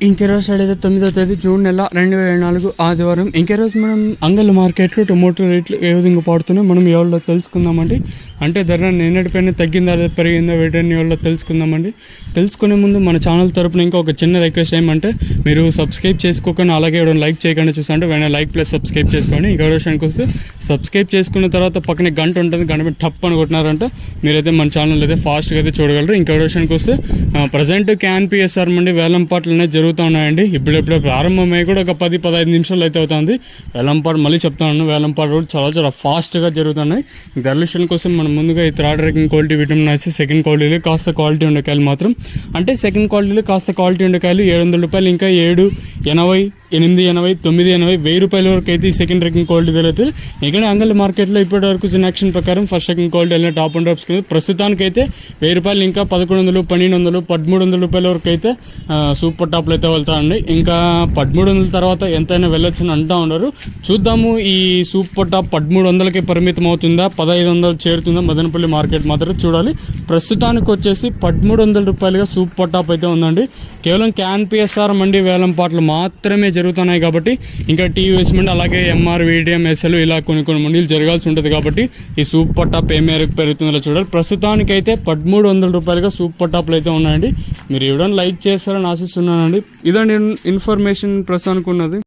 ఇంకే రోజు అయితే 9వ తేదీ జూన్ నెల 2024 ఆదివారం. ఇంకే రోజు మనం అంగళ్ళ మార్కెట్లో టొమాటో రేట్లు ఏ విధంగా పడుతున్నాయి మనం ఎవరిలో తెలుసుకుందామండి. అంటే ధర నిన్నటిపైన తగ్గిందా లేదా పెరిగిందా వీటిని ఎవరిలో తెలుసుకుందామండి. తెలుసుకునే ముందు మన ఛానల్ తరపున ఇంకా ఒక చిన్న రిక్వెస్ట్ ఏమంటే మీరు సబ్స్క్రైబ్ చేసుకోకుండా అలాగే ఎవరైనా లైక్ చేయకుండా చూస్తుంటే వెంటనే లైక్ ప్లస్ సబ్స్క్రైబ్ చేసుకోండి. ఇంకో విషయానికి వస్తే సబ్స్క్రైబ్ చేసుకున్న తర్వాత పక్కనే గంట ఉంటుంది, గంట మీద టప్ అని కొట్టినారంటే మీరైతే మన ఛానల్ అయితే ఫాస్ట్గా అయితే చూడగలరు. ఇంకో విషయానికి వస్తే ప్రజెంట్ క్యాన్ పిఎస్ఆర్ మండి వేలంపాట్లు అనేది జరుగుతూ ఉన్నాయండి. ఇప్పుడెప్పుడు ప్రారంభమై కూడా ఒక 10-15 నిమిషాలు అయితే అవుతుంది. వేలంపాటు మళ్ళీ చెప్తా ఉన్నాను, వేలంపాటు కూడా చాలా ఫాస్ట్గా జరుగుతున్నాయి. ధరల విషయం కోసం మనం ముందుగా ఈ థర్డ్ ర్యాంకింగ్ క్వాలిటీ విటమిన్ ఐసి, సెకండ్ క్వాలిటీలో కాస్త క్వాలిటీ ఉండకాయలు మాత్రం అంటే సెకండ్ క్వాలిటీలో కాస్త క్వాలిటీ ఉండకాయలు 700 రూపాయలు, ఇంకా 780, 880, 980, 1000 రూపాయల వరకు అయితే ఈ సెకండ్ ర్యాంకింగ్ క్వాలిటీ ధరలు. ఇక్కడ అంగళ్ళ మార్కెట్లో ఇప్పటి వరకు చిన్న యాక్షన్ ప్రకారం ఫస్ట్ ర్యాంకింగ్ క్వాలిటీ వెళ్ళిన టాప్ అండ్ డ్రాప్స్ ప్రస్తుతానికైతే 1000 రూపాయలు, ఇంకా 1100, 1200, 1300 రూపాయల వరకు అయితే సూపర్ టాప్లు అయితే వెళ్తాయండి. ఇంకా 1300 తర్వాత ఎంతైనా వెళ్ళొచ్చని అంటూ ఉన్నారు. చూద్దాము ఈ సూపర్ టాప్ 1300కి పరిమితం అవుతుందా, 1500 చేరుతుందా మదనపల్లి మార్కెట్ మాత్రం చూడాలి. ప్రస్తుతానికి వచ్చేసి 1300 రూపాయలుగా సూపర్ టాప్ అయితే ఉందండి. కేవలం క్యాన్ పిఎస్ఆర్ మండి వేలంపాట్లు మాత్రమే జరుగుతున్నాయి కాబట్టి ఇంకా టీవీఎస్ మండి అలాగే ఎంఆర్, వీడిఎం, ఎస్ఎల్ ఇలా కొన్ని మండీలు జరగాల్సి ఉంటుంది కాబట్టి ఈ సూపర్ టాప్ ఏ మేరకు పెరుగుతుందో చూడాలి. ప్రస్తుతానికైతే 1300 రూపాయలుగా సూపర్ టాప్లు అయితే ఉన్నాయండి. మీరు ఎవరైనా లైక్ చేస్తారని ఆశిస్తున్నానండి. ఇదండి ఇన్ఫర్మేషన్ ప్రస్తుతానికి ఉన్నది.